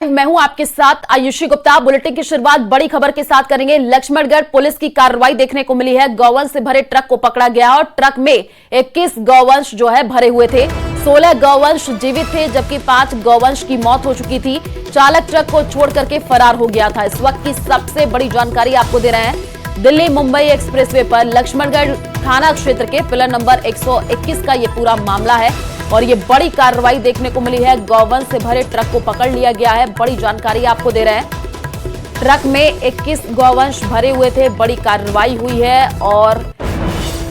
मैं हूं आपके साथ आयुषी गुप्ता। बुलेटिन की शुरुआत बड़ी खबर के साथ करेंगे। लक्ष्मणगढ़ पुलिस की कार्रवाई देखने को मिली है। गौवंश से भरे ट्रक को पकड़ा गया और ट्रक में 21 गौवंश जो है भरे हुए थे। 16 गौवंश जीवित थे जबकि 5 गौवंश की मौत हो चुकी थी। चालक ट्रक को छोड़ करके फरार हो गया था। इस वक्त की सबसे बड़ी जानकारी आपको दे रहे हैं। दिल्ली मुंबई एक्सप्रेसवे पर लक्ष्मणगढ़ थाना क्षेत्र के पिलर नंबर 121 का ये पूरा मामला है और ये बड़ी कार्रवाई देखने को मिली है। गौवंश से भरे ट्रक को पकड़ लिया गया है। बड़ी जानकारी आपको दे रहे हैं। ट्रक में 21 गौवंश भरे हुए थे। बड़ी कार्रवाई हुई है और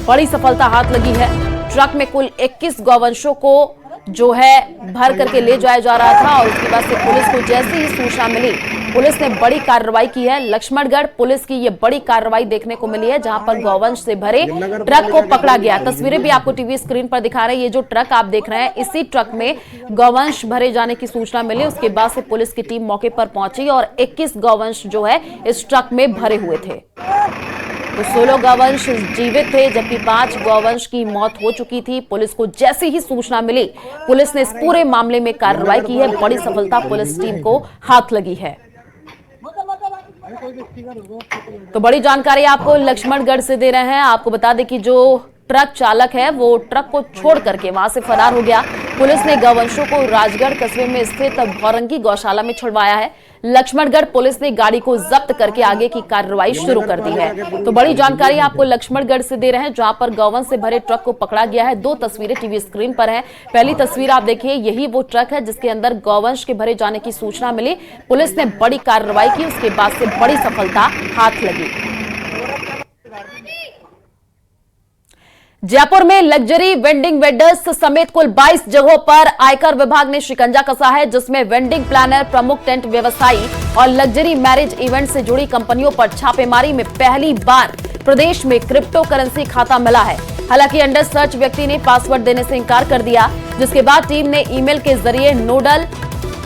बड़ी सफलता हाथ लगी है। ट्रक में कुल 21 गौवंशों को जो है भर करके ले जाया जा रहा था और उसके बाद से पुलिस को जैसे ही सूचना मिली, पुलिस ने बड़ी कार्रवाई की है। लक्ष्मणगढ़ पुलिस की ये बड़ी कार्रवाई देखने को मिली है जहां पर गौवंश से भरे ट्रक को पकड़ा गया। तस्वीरें भी आपको टीवी स्क्रीन पर दिखा रहे हैं। ये जो ट्रक आप देख रहे हैं, इसी ट्रक में गौवंश भरे जाने की सूचना मिली। उसके बाद से पुलिस की टीम मौके पर पहुंची और 21 गौवंश जो है इस ट्रक में भरे हुए थे। तो 16 गौवंश जीवित थे जबकि 5 गौवंश की मौत हो चुकी थी। पुलिस को जैसे ही सूचना मिली, पुलिस ने इस पूरे मामले में कार्रवाई की है। बड़ी सफलता पुलिस टीम को हाथ लगी है। तो बड़ी जानकारी आपको लक्ष्मणगढ़ से दे रहे हैं। आपको बता दें कि जो ट्रक चालक है वो ट्रक को छोड़ करके वहां से फरार हो गया। पुलिस ने गौवंशों को राजगढ़ कस्बे में स्थित भौरंगी गौशाला में छुड़वाया है। लक्ष्मणगढ़ पुलिस ने गाड़ी को जब्त करके आगे की कार्रवाई शुरू कर दी है। तो बड़ी जानकारी आपको लक्ष्मणगढ़ से दे रहे हैं जहां पर गौवंश से भरे ट्रक को पकड़ा गया है। 2 तस्वीरें टीवी स्क्रीन पर है। पहली तस्वीर आप देखिए, यही वो ट्रक है जिसके अंदर गौवंश के भरे जाने की सूचना मिली। पुलिस ने बड़ी कार्रवाई की, उसके बाद से बड़ी सफलता हाथ लगी। जयपुर में लग्जरी वेंडिंग वेंडर्स समेत कुल 22 जगहों पर आयकर विभाग ने शिकंजा कसा है, जिसमें वेंडिंग प्लानर, प्रमुख टेंट व्यवसायी और लग्जरी मैरिज इवेंट से जुड़ी कंपनियों पर छापेमारी में पहली बार प्रदेश में क्रिप्टो करेंसी खाता मिला है। हालांकि अंडर सर्च व्यक्ति ने पासवर्ड देने से इनकार कर दिया, जिसके बाद टीम ने ईमेल के जरिए नोडल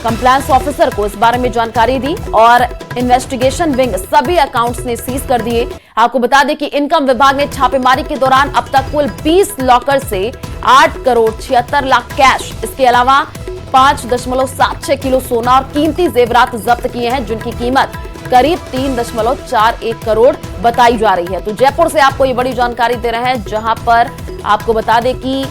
कंप्लायंस ऑफिसर को इस बारे में जानकारी दी और इन्वेस्टिगेशन विंग सभी अकाउंट्स ने सीज कर दिए। आपको बता दें कि इनकम विभाग ने छापेमारी के दौरान अब तक कुल 20 लॉकर से 8 करोड़ 76 लाख कैश, इसके अलावा 5.76 किलो सोना और कीमती जेवरात जब्त किए हैं, जिनकी कीमत करीब 3.41 करोड़ बताई जा रही है। तो जयपुर से आपको ये बड़ी जानकारी दे रहे हैं, जहां पर आपको बता दें कि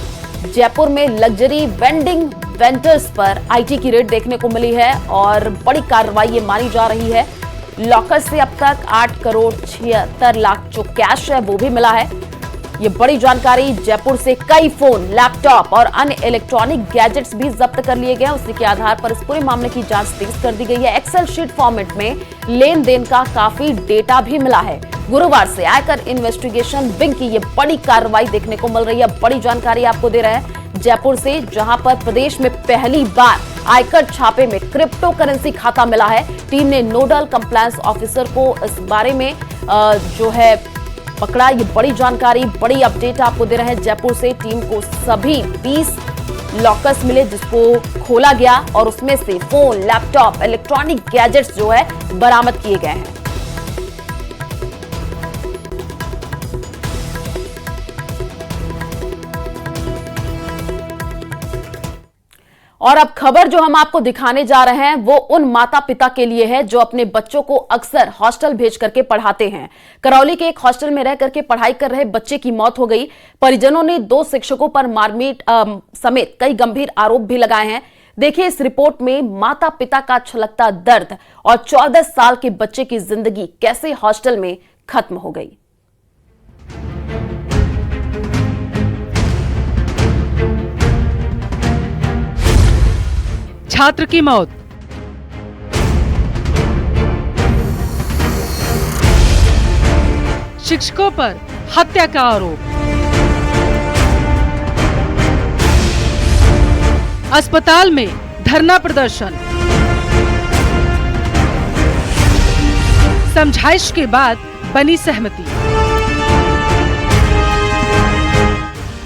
जयपुर में लग्जरी वेंडिंग वेंडर्स पर आईटी की रेड देखने को मिली है और बड़ी कार्रवाई ये मानी जा रही है। लॉकर से अब तक 8 करोड़ 76 लाख जो कैश है वो भी मिला है। ये बड़ी जानकारी। जयपुर से कई फोन, लैपटॉप और अन्य इलेक्ट्रॉनिक गैजेट्स भी जब्त कर लिए गए। उसी के आधार पर इस पूरे मामले की जांच तेज कर दी गई है। एक्सेल शीट फॉर्मेट में लेन देन का काफी डेटा भी मिला है। गुरुवार से आयकर इन्वेस्टिगेशन विंग की ये बड़ी कार्रवाई देखने को मिल रही है। बड़ी जानकारी आपको दे रहे हैं जयपुर से, जहां पर प्रदेश में पहली बार आयकर छापे में क्रिप्टो करेंसी खाता मिला है। टीम ने नोडल कंप्लायंस ऑफिसर को इस बारे में जो है पकड़ा। ये बड़ी जानकारी, बड़ी अपडेट आपको दे रहे हैं जयपुर से। टीम को सभी 20 लॉकर्स मिले जिसको खोला गया और उसमें से फोन, लैपटॉप, इलेक्ट्रॉनिक गैजेट्स जो है बरामद किए गए हैं। और अब खबर जो हम आपको दिखाने जा रहे हैं वो उन माता पिता के लिए है जो अपने बच्चों को अक्सर हॉस्टल भेज करके पढ़ाते हैं। करौली के एक हॉस्टल में रह करके पढ़ाई कर रहे बच्चे की मौत हो गई। परिजनों ने 2 शिक्षकों पर मारपीट समेत कई गंभीर आरोप भी लगाए हैं। देखिए इस रिपोर्ट में माता पिता का छलकता दर्द और 14 साल के बच्चे की जिंदगी कैसे हॉस्टल में खत्म हो गई। छात्र की मौत, शिक्षकों पर हत्या का आरोप, अस्पताल में धरना प्रदर्शन, समझाइश के बाद बनी सहमति।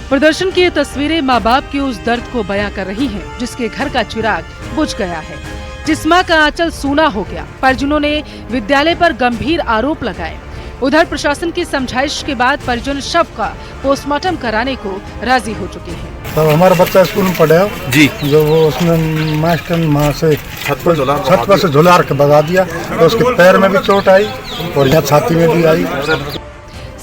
प्रदर्शन की ये तस्वीरें माँ बाप के उस दर्द को बयां कर रही हैं, जिसके घर का चिराग बुझ गया है, जिस माँ का आंचल सूना हो गया। परिजनों ने विद्यालय पर गंभीर आरोप लगाए। उधर प्रशासन की समझाइश के बाद परिजन शव का पोस्टमार्टम कराने को राजी हो चुके हैं। तब हमारा बच्चा स्कूल में पढ़े हो जी। जो वो उसने मास्टर वहाँ से छत पर से झुला के भगा दिया, तो उसके पैर में भी चोट आई और यहाँ छाती में भी आई।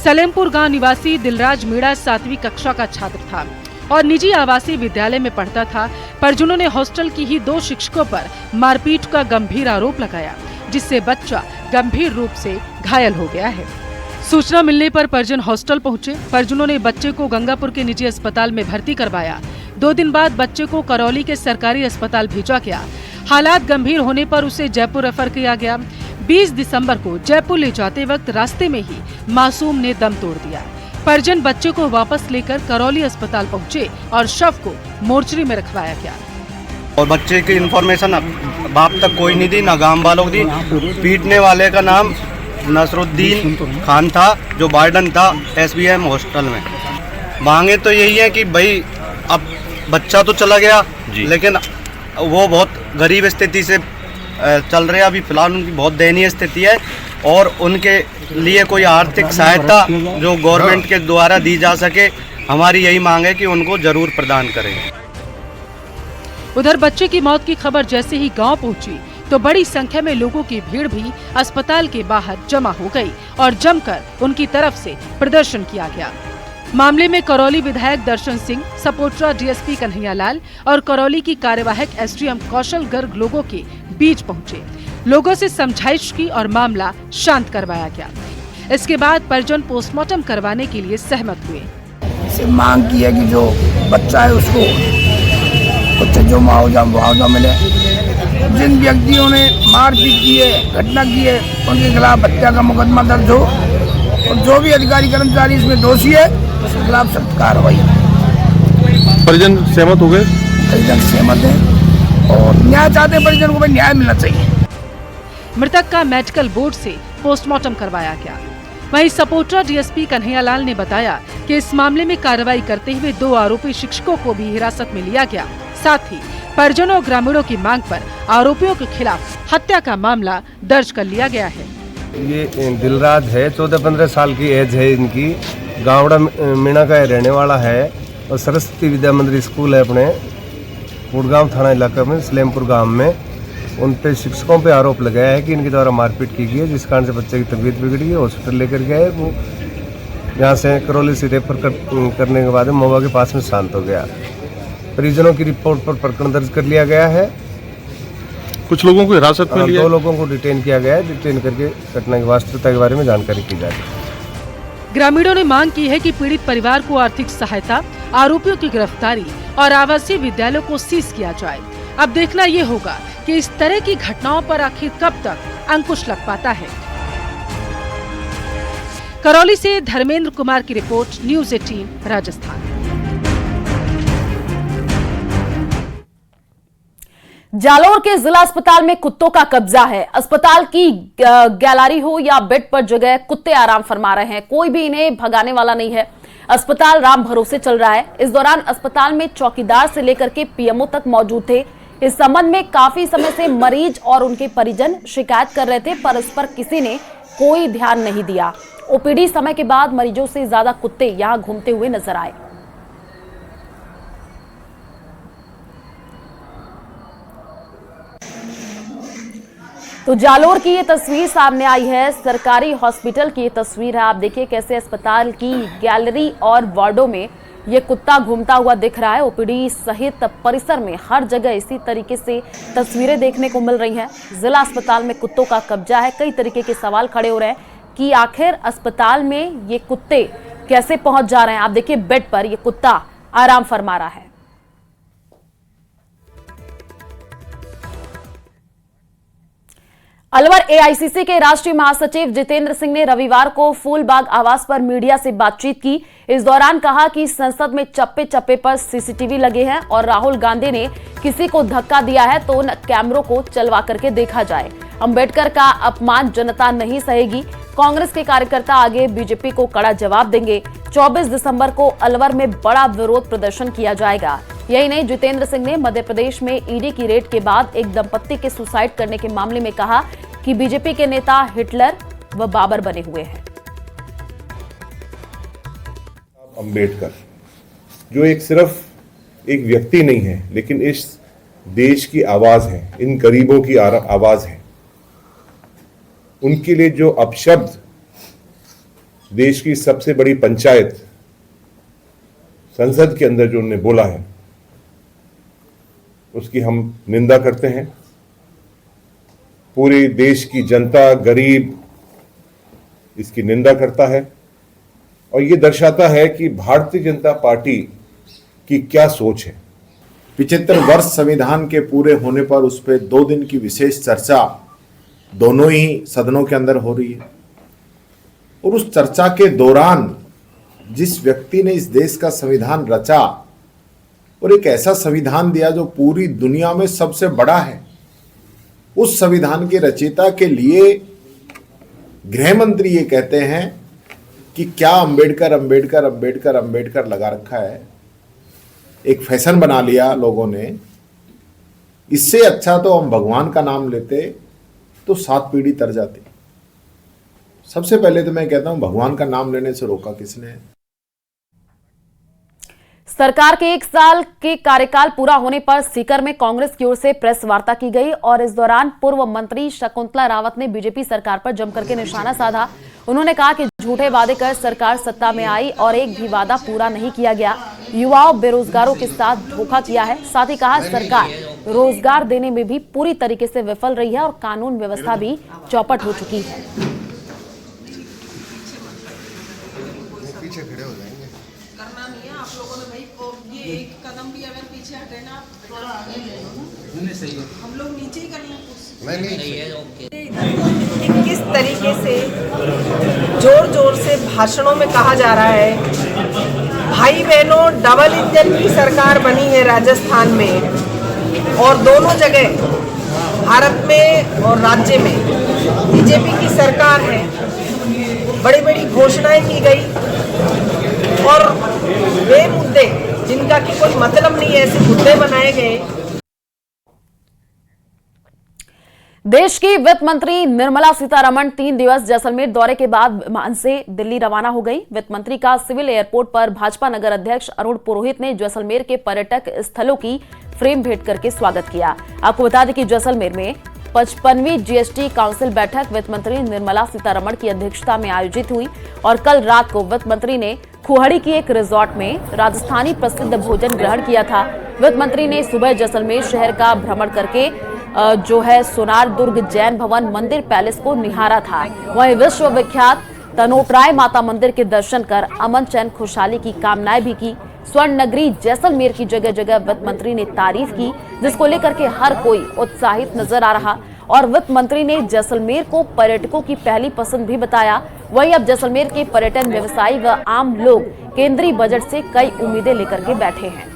सलेमपुर गांव निवासी दिलराज मीणा 7वीं कक्षा का छात्र था और निजी आवासीय विद्यालय में पढ़ता था। परिजनों ने हॉस्टल की ही 2 शिक्षकों पर मारपीट का गंभीर आरोप लगाया, जिससे बच्चा गंभीर रूप से घायल हो गया है। सूचना मिलने पर परिजन हॉस्टल पहुंचे। परिजनों ने बच्चे को गंगापुर के निजी अस्पताल में भर्ती करवाया। 2 दिन बाद बच्चे को करौली के सरकारी अस्पताल भेजा गया। हालात गंभीर होने पर उसे जयपुर रेफर किया गया। 20 दिसंबर को जयपुर ले जाते वक्त रास्ते में ही मासूम ने दम तोड़ दिया। परिजन बच्चे को वापस लेकर करौली अस्पताल पहुंचे और शव को मोर्चरी में रखवाया गया। और बच्चे की इन्फॉर्मेशन बाप तक कोई नहीं दी, ना गांव वालों को दी। पीटने वाले का नाम नसरुद्दीन खान था, जो वार्डन था SBM हॉस्टल में। मांगे तो यही है कि भाई अब बच्चा तो चला गया, लेकिन वो बहुत गरीब स्थिति से चल रहे हैं। अभी फिलहाल उनकी बहुत दयनीय स्थिति है और उनके लिए कोई आर्थिक सहायता जो गवर्नमेंट के द्वारा दी जा सके, हमारी यही मांग है कि उनको जरूर प्रदान करें। उधर बच्चे की मौत की खबर जैसे ही गांव पहुंची तो बड़ी संख्या में लोगों की भीड़ भी अस्पताल के बाहर जमा हो गई और जमकर उनकी तरफ से प्रदर्शन किया गया। मामले में करौली विधायक दर्शन सिंह, सपोट्रा DSP कन्हैयालाल और करौली की कार्यवाहक SDM कौशल गर्ग लोगों के बीच पहुंचे। लोगों से समझाइश की और मामला शांत करवाया गया। इसके बाद परिजन पोस्टमार्टम करवाने के लिए सहमत हुए। से मांग की है कि जो बच्चा है उसको कुछ जो मुआवजा मिले। जिन व्यक्तियों ने मारपीट की है, घटना की है, उनके खिलाफ हत्या का मुकदमा दर्ज हो और जो भी अधिकारी कर्मचारी इसमें दोषी है उसके खिलाफ सख्त कार्रवाई। परिजन सहमत हो गए? परिजन सहमत है और न्याय चाहते हैं, परिजन को भी न्याय मिलना चाहिए। मृतक का मेडिकल बोर्ड से पोस्टमार्टम करवाया गया। वहीं सपोट्रा DSP कन्हैयालाल ने बताया कि इस मामले में कार्रवाई करते हुए 2 आरोपी शिक्षकों को भी हिरासत में लिया गया। साथ ही परिजनों और ग्रामीणों की मांग पर आरोपियों के खिलाफ हत्या का मामला दर्ज कर लिया गया है। ये दिलराज है, 14-15 साल की एज है इनकी। गावड़ा मीणा का रहने वाला है और सरस्वती विद्या मंदिर स्कूल है अपने गुड़गांव थाना इलाका में, सलेमपुर गांव में। उन पे शिक्षकों पे आरोप लगाया है कि इनके द्वारा मारपीट की गई है, जिस कारण से बच्चे की तबीयत बिगड़ी है। हॉस्पिटल लेकर गए, वो यहाँ से करौली से रेफर करने के बाद मोवा के पास में शांत हो गया। परिजनों की रिपोर्ट पर प्रकरण दर्ज कर लिया गया है। कुछ लोगों को हिरासत में लिया, 2 लोगों को डिटेन किया गया है। डिटेन करके घटना की वास्तविकता के बारे में जानकारी की जा रही है। ग्रामीणों ने मांग की है कि पीड़ित परिवार को आर्थिक सहायता, आरोपियों की गिरफ्तारी और आवासीय विद्यालयों को सीज किया जाए। अब देखना ये होगा कि इस तरह की घटनाओं पर आखिर कब तक अंकुश लग पाता है। करौली से धर्मेंद्र कुमार की रिपोर्ट, न्यूज़ 18 राजस्थान। जालोर के जिला अस्पताल में कुत्तों का कब्जा है। अस्पताल की गैलरी हो या बेड पर जगह कुत्ते आराम फरमा रहे हैं, कोई भी इन्हें भगाने वाला नहीं है। अस्पताल राम भरोसे चल रहा है। इस दौरान अस्पताल में चौकीदार से लेकर के PMO तक मौजूद थे। इस संबंध में काफी समय से मरीज और उनके परिजन शिकायत कर रहे थे, पर इस पर किसी ने कोई ध्यान नहीं दिया। OPD समय के बाद मरीजों से ज्यादा कुत्ते यहां घूमते हुए नजर आए। तो जालोर की ये तस्वीर सामने आई है, सरकारी हॉस्पिटल की ये तस्वीर है। आप देखिए कैसे अस्पताल की गैलरी और वार्डों में ये कुत्ता घूमता हुआ दिख रहा है। OPD सहित परिसर में हर जगह इसी तरीके से तस्वीरें देखने को मिल रही हैं। जिला अस्पताल में कुत्तों का कब्जा है। कई तरीके के सवाल खड़े हो रहे हैं कि आखिर अस्पताल में ये कुत्ते कैसे पहुंच जा रहे हैं। आप देखिए बेड पर ये कुत्ता आराम फरमा रहा है। अलवर AICC के राष्ट्रीय महासचिव जितेंद्र सिंह ने रविवार को फूलबाग आवास पर मीडिया से बातचीत की। इस दौरान कहा कि संसद में चप्पे चप्पे पर CCTV लगे हैं और राहुल गांधी ने किसी को धक्का दिया है तो उन कैमरों को चलवा करके देखा जाए। अंबेडकर का अपमान जनता नहीं सहेगी। कांग्रेस के कार्यकर्ता आगे बीजेपी को कड़ा जवाब देंगे। 24 दिसंबर को अलवर में बड़ा विरोध प्रदर्शन किया जाएगा। यही नहीं, जितेंद्र सिंह ने मध्य प्रदेश में ED की रेड के बाद एक दंपत्ति के सुसाइड करने के मामले में कहा कि बीजेपी के नेता हिटलर व बाबर बने हुए हैं। अंबेडकर जो एक सिर्फ एक व्यक्ति नहीं है, लेकिन इस देश की आवाज है, इन गरीबों की आवाज है। उनके लिए जो अपशब्द देश की सबसे बड़ी पंचायत संसद के अंदर जो उन्होंने बोला है, उसकी हम निंदा करते हैं। पूरे देश की जनता, गरीब इसकी निंदा करता है और ये दर्शाता है कि भारतीय जनता पार्टी की क्या सोच है। 75 वर्ष संविधान के पूरे होने पर उस पर 2 दिन की विशेष चर्चा दोनों ही सदनों के अंदर हो रही है और उस चर्चा के दौरान जिस व्यक्ति ने इस देश का संविधान रचा और एक ऐसा संविधान दिया जो पूरी दुनिया में सबसे बड़ा है, उस संविधान के रचयिता के लिए गृह मंत्री ये कहते हैं कि क्या अंबेडकर अंबेडकर अंबेडकर अंबेडकर लगा रखा है, एक फैशन बना लिया लोगों ने। इससे अच्छा तो हम भगवान का नाम लेते तो 7 पीढ़ी तर जाती। सबसे पहले तो मैं कहता हूं, भगवान का नाम लेने से रोका किसने? सरकार के 1 साल के कार्यकाल पूरा होने पर सीकर में कांग्रेस की ओर से प्रेस वार्ता की गई और इस दौरान पूर्व मंत्री शकुंतला रावत ने बीजेपी सरकार पर जमकर के निशाना साधा। उन्होंने कहा कि झूठे वादे कर सरकार सत्ता में आई और एक भी वादा पूरा नहीं किया गया। युवाओं, बेरोजगारों के साथ धोखा किया है। साथ ही कहा सरकार रोजगार देने में भी पूरी तरीके से विफल रही है और कानून व्यवस्था भी चौपट हो चुकी है। करना नहीं है आप लोगों ने भाई, ये एक कदम भी अगर पीछे हटे ना, थोड़ा आगे ले लो ना। नहीं सही है, हम लोग नीचे ही कर लें कुछ। नहीं, किस तरीके से जोर जोर से भाषणों में कहा जा रहा है, भाई बहनों डबल इंजन की सरकार बनी है राजस्थान में और दोनों जगह भारत में और राज्य में बीजेपी की सरकार है। बड़ी बड़ी घोषणाएं की गई और वे मुद्दे जिनका कि कोई मतलब नहीं है, ऐसे मुद्दे बनाए गए। देश की वित्त मंत्री निर्मला सीतारमण 3 दिवस जैसलमेर दौरे के बाद विमान से दिल्ली रवाना हो गई। वित्त मंत्री का सिविल एयरपोर्ट पर भाजपा नगर अध्यक्ष अरुण पुरोहित ने जैसलमेर के पर्यटक स्थलों की फ्रेम भेंट करके स्वागत किया। आपको बता दें कि जैसलमेर में 55वीं जीएसटी काउंसिल बैठक वित्त मंत्री निर्मला सीतारमण की अध्यक्षता में आयोजित हुई और कल रात को वित्त मंत्री ने खुहड़ी की एक रिजॉर्ट में राजस्थानी प्रसिद्ध भोजन ग्रहण किया था। वित्त मंत्री ने सुबह जैसलमेर शहर का भ्रमण करके जो है सोनार दुर्ग जैन भवन मंदिर पैलेस को निहारा था। वहीं विश्व विख्यात तनोटराय माता मंदिर के दर्शन कर अमन चैन खुशहाली की कामनाएं भी की। स्वर्ण नगरी जैसलमेर की जगह जगह वित्त मंत्री ने तारीफ की, जिसको लेकर के हर कोई उत्साहित नजर आ रहा और वित्त मंत्री ने जैसलमेर को पर्यटकों की पहली पसंद भी बताया। वहीं अब जैसलमेर के पर्यटन व्यवसायी व आम लोग केंद्रीय बजट से कई उम्मीदें लेकर के बैठे हैं।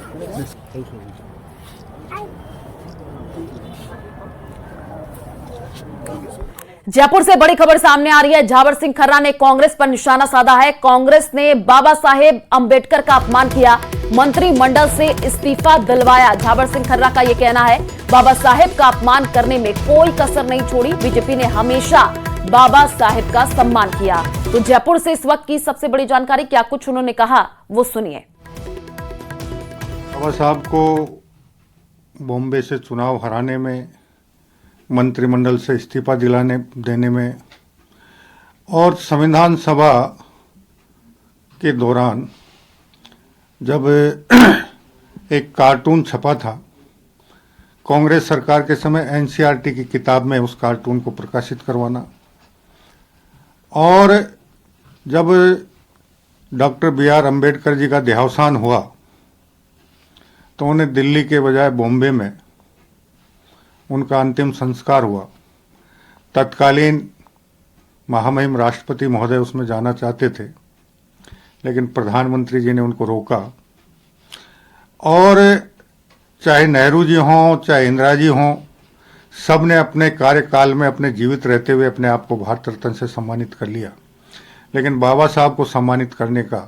जयपुर से बड़ी खबर सामने आ रही है। झावर सिंह खर्रा ने कांग्रेस पर निशाना साधा है। कांग्रेस ने बाबा साहेब अंबेडकर का अपमान किया, मंत्रिमंडल से इस्तीफा दिलवाया। झावर सिंह खर्रा का यह कहना है, बाबा साहेब का अपमान करने में कोई कसर नहीं छोड़ी। बीजेपी ने हमेशा बाबा साहेब का सम्मान किया। तो जयपुर से इस वक्त की सबसे बड़ी जानकारी, क्या कुछ उन्होंने कहा वो सुनिए। बाबा साहब को बॉम्बे से चुनाव हराने में, मंत्रिमंडल से इस्तीफा देने में और संविधान सभा के दौरान जब एक कार्टून छपा था कांग्रेस सरकार के समय, एनसीईआरटी की किताब में उस कार्टून को प्रकाशित करवाना, और जब डॉक्टर BR अम्बेडकर जी का देहावसान हुआ तो उन्हें दिल्ली के बजाय बॉम्बे में उनका अंतिम संस्कार हुआ। तत्कालीन महामहिम राष्ट्रपति महोदय उसमें जाना चाहते थे, लेकिन प्रधानमंत्री जी ने उनको रोका। और चाहे नेहरू जी हों, चाहे इंदिरा जी हों, सब ने अपने कार्यकाल में अपने जीवित रहते हुए अपने आप को भारत रत्न से सम्मानित कर लिया, लेकिन बाबा साहब को सम्मानित करने का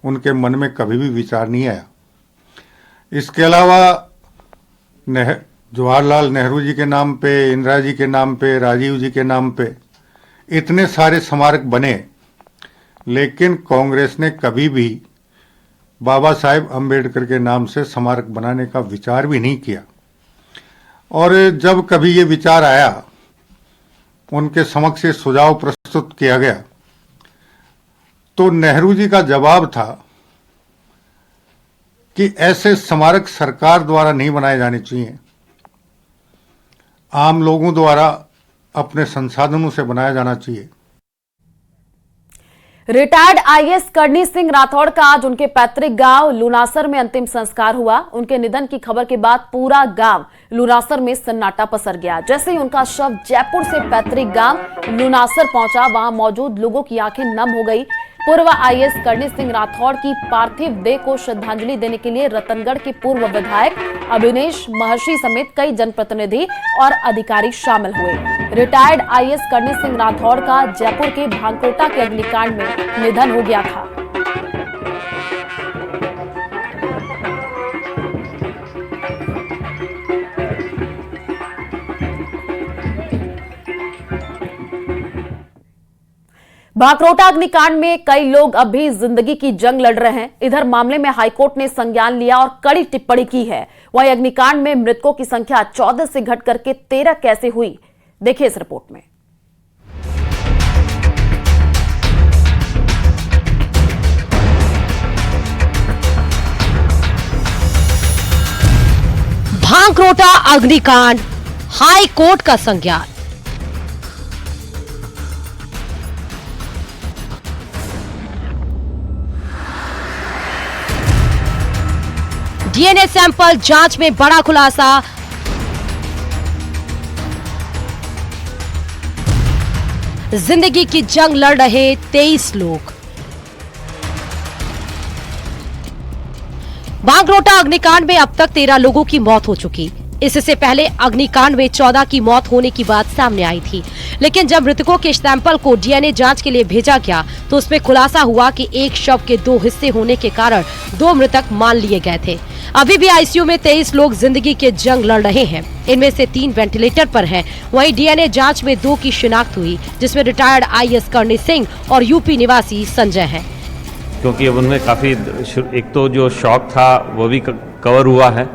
उनके मन में कभी भी विचार नहीं आया। इसके अलावा जवाहरलाल नेहरू जी के नाम पे, इंदिरा जी के नाम पे, राजीव जी के नाम पे इतने सारे स्मारक बने, लेकिन कांग्रेस ने कभी भी बाबा साहेब अम्बेडकर के नाम से स्मारक बनाने का विचार भी नहीं किया। और जब कभी ये विचार आया, उनके समक्ष ये सुझाव प्रस्तुत किया गया, तो नेहरू जी का जवाब था कि ऐसे स्मारक सरकार द्वारा नहीं बनाए जाने चाहिए, आम लोगों द्वारा अपने संसाधनों से बनाया जाना चाहिए। रिटायर्ड आईएएस करणी सिंह राठौड़ का आज उनके पैतृक गांव लुनासर में अंतिम संस्कार हुआ। उनके निधन की खबर के बाद पूरा गांव लुनासर में सन्नाटा पसर गया। जैसे ही उनका शव जयपुर से पैतृक गांव लुनासर पहुंचा, वहां मौजूद लोगों की आंखें नम हो गई। पूर्व आईएएस करणी सिंह राठौड़ की पार्थिव देह को श्रद्धांजलि देने के लिए रतनगढ़ के पूर्व विधायक अभिनेश महर्षि समेत कई जनप्रतिनिधि और अधिकारी शामिल हुए। रिटायर्ड आईएएस करणी सिंह राठौड़ का जयपुर के भांगकोटा के अग्निकांड में निधन हो गया था। भांकरोटा अग्निकांड में कई लोग अब भी जिंदगी की जंग लड़ रहे हैं। इधर मामले में हाईकोर्ट ने संज्ञान लिया और कड़ी टिप्पणी की है। वहीं अग्निकांड में मृतकों की संख्या 14 से घट करके 13 कैसे हुई, देखिए इस रिपोर्ट में। भांकरोटा अग्निकांड, हाई कोर्ट का संज्ञान। डीएनए सैंपल जांच में बड़ा खुलासा। जिंदगी की जंग लड़ रहे 23 लोग। भांकरोटा अग्निकांड में अब तक 13 लोगों की मौत हो चुकी। इससे पहले अग्निकांड में 14 की मौत होने की बात सामने आई थी, लेकिन जब मृतकों के सैंपल को डीएनए जांच के लिए भेजा गया तो उसमें खुलासा हुआ कि एक शव के 2 हिस्से होने के कारण 2 मृतक मान लिए गए थे। अभी भी आईसीयू में 23 लोग जिंदगी के जंग लड़ रहे हैं। इनमें से 3 वेंटिलेटर पर हैं। वहीं डीएनए जांच में 2 की शिनाख्त हुई, जिसमें रिटायर्ड आईएएस करणी सिंह और यूपी निवासी संजय हैं। क्योंकि अब उनमें काफी, एक तो जो शॉक था वो भी कवर हुआ है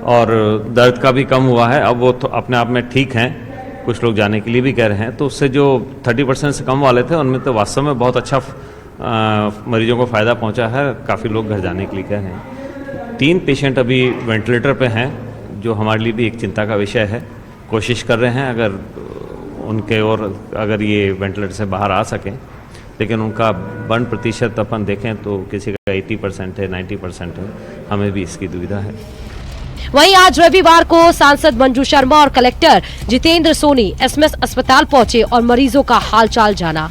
और दर्द का भी कम हुआ है। अब वो तो अपने आप में ठीक हैं। कुछ लोग जाने के लिए भी कह रहे हैं, तो उससे जो 30% से कम वाले थे उनमें तो वास्तव में बहुत अच्छा मरीजों को फ़ायदा पहुंचा है। काफ़ी लोग घर जाने के लिए कह रहे हैं। 3 पेशेंट अभी वेंटिलेटर पे हैं, जो हमारे लिए भी एक चिंता का विषय है। कोशिश कर रहे हैं अगर उनके और अगर ये वेंटिलेटर से बाहर आ सकें, लेकिन उनका बर्न प्रतिशत अपन देखें तो किसी का 80% है, 90% है। हमें भी इसकी दुविधा है। वहीं आज रविवार को सांसद मंजू शर्मा और कलेक्टर जितेंद्र सोनी एसएमएस अस्पताल पहुंचे और मरीजों का हालचाल जाना।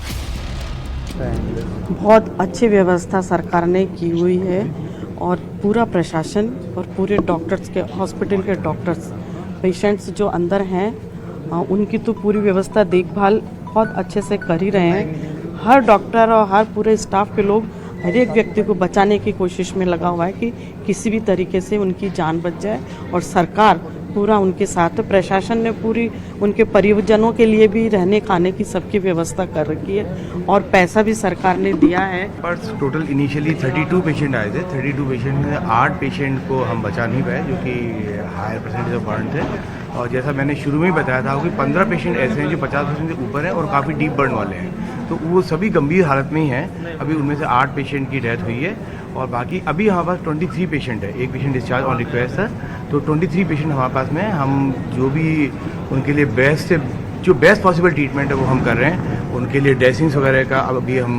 बहुत अच्छी व्यवस्था सरकार ने की हुई है और पूरा प्रशासन और पूरे डॉक्टर्स के, हॉस्पिटल के डॉक्टर्स, पेशेंट्स जो अंदर हैं उनकी तो पूरी व्यवस्था, देखभाल बहुत अच्छे से कर ही रहे हैं। हर डॉक्टर और हर पूरे स्टाफ के लोग हर एक व्यक्ति को बचाने की कोशिश में लगा हुआ है कि किसी भी तरीके से उनकी जान बच जाए, और सरकार पूरा उनके साथ है। प्रशासन ने पूरी उनके परिजनों के लिए भी रहने खाने की सबकी व्यवस्था कर रखी है और पैसा भी सरकार ने दिया है। पर टोटल इनिशियली 32 पेशेंट आए थे। 32 पेशेंट में 8 पेशेंट को हम बचा नहीं पाए, जो कि हायर परसेंटेज ऑफ बर्न थे। और जैसा मैंने शुरू में ही बताया था कि 15 पेशेंट ऐसे हैं जो 50% से ऊपर हैं और काफ़ी डीप बर्न वाले हैं, तो वो सभी गंभीर हालत में ही हैं। अभी उनमें से 8 पेशेंट की डेथ हुई है और बाकी अभी हमारे पास 23 पेशेंट है। एक पेशेंट डिस्चार्ज ऑन रिक्वेस्ट है, तो 23 पेशेंट हमारे पास में है। हम जो भी उनके लिए बेस्ट पॉसिबल ट्रीटमेंट है वो हम कर रहे हैं। उनके लिए ड्रेसिंग्स वगैरह का अभी हम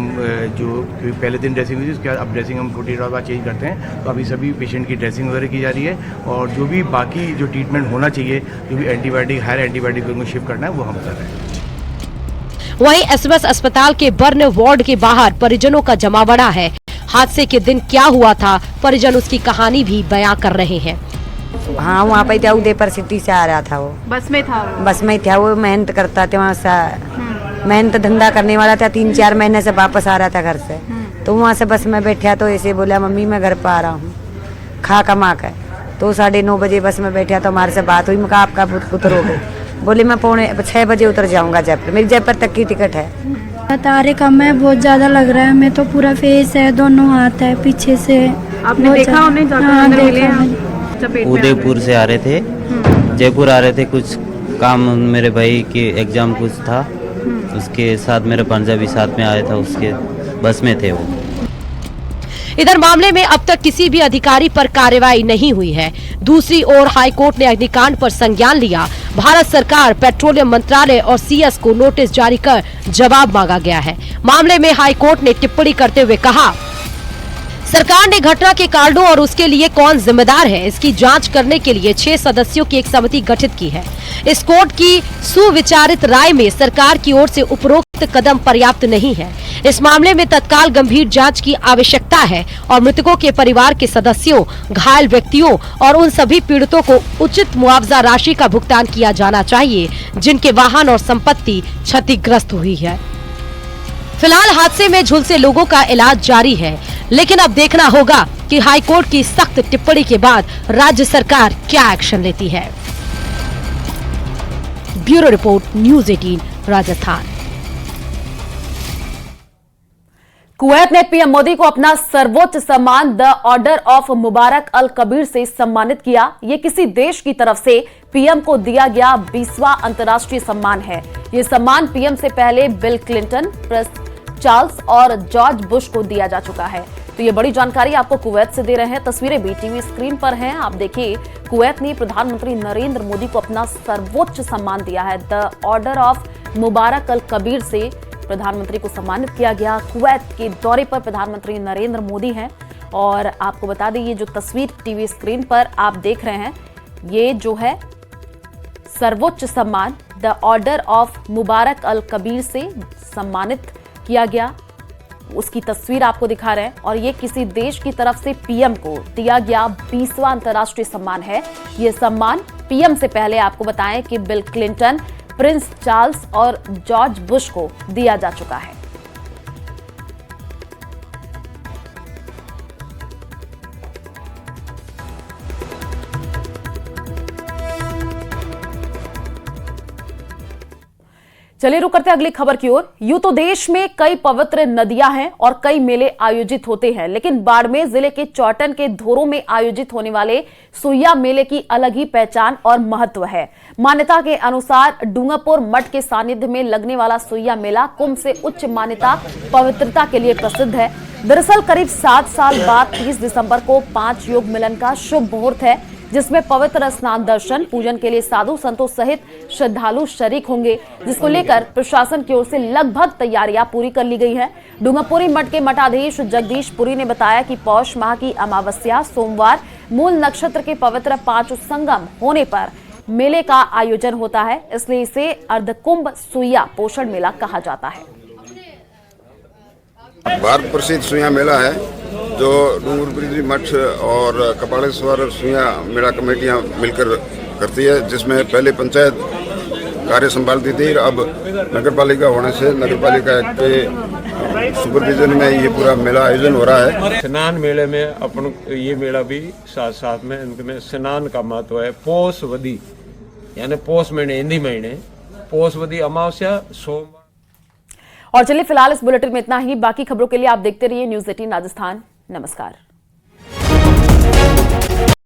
जो पहले दिन ड्रेसिंग हुई थी उसके बाद अब ड्रेसिंग हम 48 आवर बाद चेंज करते हैं, तो अभी सभी पेशेंट की ड्रेसिंग वगैरह की जा रही है। और जो भी बाकी जो ट्रीटमेंट होना चाहिए, जो भी एंटीबायोटिक, हायर एंटीबायोटिक उनको शिफ्ट करना है, वो हम कर रहे हैं। वहीं एसएमएस अस्पताल के बर्न वार्ड के बाहर परिजनों का जमावड़ा है। हादसे के दिन क्या हुआ था, परिजन उसकी कहानी भी बयां कर रहे हैं। हाँ, वहाँ पे उदयपुर सिटी से आ रहा था। वो बस में था। वो मेहनत करता था वहाँ से, मेहनत धंधा करने वाला था। 3-4 महीने से वापस आ रहा था घर से, तो वहाँ से बस में बैठा तो ऐसे बोला, मम्मी मैं घर पर आ रहा हूँ खा कमा कर। तो 9:30 बजे बस में बैठा तो हमारे से बात हुई। मैं आपका पुत्र हो गई। बोले मैं 6:45 उतर जाऊँगा जयपुर, मेरी जयपुर तक की टिकट है। बता रहे कम है, बहुत ज्यादा लग रहा है। मैं तो पूरा फेस है, दोनों हाथ है पीछे से। आपने देखा उन्हें जाकर? हाँ, अंदर मिले देखा। हैं? उदयपुर से आ रहे थे, जयपुर आ रहे थे, कुछ काम मेरे भाई के एग्जाम कुछ था, उसके साथ मेरे भांजा भी साथ में आया था, उसके बस में थे वो। इधर मामले में अब तक किसी भी अधिकारी पर कार्रवाई नहीं हुई है। दूसरी ओर हाईकोर्ट ने अग्निकांड पर संज्ञान लिया। भारत सरकार, पेट्रोलियम मंत्रालय और सीएस को नोटिस जारी कर जवाब मांगा गया है। मामले में हाईकोर्ट ने टिप्पणी करते हुए कहा, सरकार ने घटना के कारणों और उसके लिए कौन जिम्मेदार है, इसकी जांच करने के लिए 6 सदस्यों की एक समिति गठित की है। इस कोर्ट की सुविचारित राय में सरकार की ओर से उपरोक्त कदम पर्याप्त नहीं है। इस मामले में तत्काल गंभीर जांच की आवश्यकता है और मृतकों के परिवार के सदस्यों, घायल व्यक्तियों और उन सभी पीड़ितों को उचित मुआवजा राशि का भुगतान किया जाना चाहिए जिनके वाहन और संपत्ति क्षतिग्रस्त हुई है। फिलहाल हादसे में झुलसे लोगों का इलाज जारी है, लेकिन अब देखना होगा कि हाईकोर्ट की सख्त टिप्पणी के बाद राज्य सरकार क्या एक्शन लेती है। Bureau report, news 18 Rajasthan. Kuwait ने पीएम मोदी को अपना सर्वोच्च सम्मान द ऑर्डर ऑफ मुबारक अल कबीर से सम्मानित किया। ये किसी देश की तरफ से पीएम को दिया गया 20वां अंतर्राष्ट्रीय सम्मान है। ये सम्मान पीएम से पहले बिल क्लिंटन, प्रिंस चार्ल्स और जॉर्ज बुश को दिया जा चुका है। तो ये बड़ी जानकारी आपको कुवैत से दे रहे हैं। तस्वीरें भी टीवी स्क्रीन पर हैं, आप देखिए। कुवैत ने प्रधानमंत्री नरेंद्र मोदी को अपना सर्वोच्च सम्मान दिया है। द ऑर्डर ऑफ मुबारक अल कबीर से प्रधानमंत्री को सम्मानित किया गया। कुवैत के दौरे पर प्रधानमंत्री नरेंद्र मोदी हैं और आपको बता दें, ये जो तस्वीर टीवी स्क्रीन पर आप देख रहे हैं, ये जो है सर्वोच्च सम्मान द ऑर्डर ऑफ मुबारक अल कबीर से सम्मानित किया गया, उसकी तस्वीर आपको दिखा रहे हैं। और ये किसी देश की तरफ से पीएम को दिया गया 20वां अंतर्राष्ट्रीय सम्मान है। ये सम्मान पीएम से पहले आपको बताएं कि बिल क्लिंटन, प्रिंस चार्ल्स और जॉर्ज बुश को दिया जा चुका है। चलिए रुक करते हैं अगली खबर की ओर। यूं तो देश में कई पवित्र नदियां हैं और कई मेले आयोजित होते हैं, लेकिन बाड़मेर जिले के चौटन के धोरों में आयोजित होने वाले सुइया मेले की अलग ही पहचान और महत्व है। मान्यता के अनुसार डूंगरपुर मठ के सानिध्य में लगने वाला सुइया मेला कुंभ से उच्च मान्यता, पवित्रता के लिए प्रसिद्ध है। दरअसल करीब 7 साल बाद 30 दिसंबर को 5 योग मिलन का शुभ मुहूर्त है, जिसमें पवित्र स्नान, दर्शन, पूजन के लिए साधु संतों सहित श्रद्धालु शरीक होंगे, जिसको लेकर प्रशासन की ओर से लगभग तैयारियां पूरी कर ली गई हैं। डूंगरपुरी मठ के मठाधीश जगदीश पुरी ने बताया कि पौष माह की अमावस्या सोमवार मूल नक्षत्र के पवित्र 5 संगम होने पर मेले का आयोजन होता है, इसलिए इसे अर्धकुंभ सुइया पोषण मेला कहा जाता है। भारत प्रसिद्ध सुइया मेला है जो डूंगरपुरी मठ और कपालेश्वर सुइया मेला कमेटियां मिलकर करती है, जिसमें पहले पंचायत कार्य संभालती थी, अब नगरपालिका होने से नगरपालिका के सुपरविजन में ये पूरा मेला आयोजन हो रहा है। स्नान मेले में अपन ये मेला भी साथ साथ में इनमें स्नान का महत्व है। पोषवदी यानी पोष महीने, हिंदी महीने पोषवदी अमावस्या सोमवार। और चलिए फिलहाल इस बुलेटिन में इतना ही। बाकी खबरों के लिए आप देखते रहिए न्यूज़ 18 राजस्थान। नमस्कार।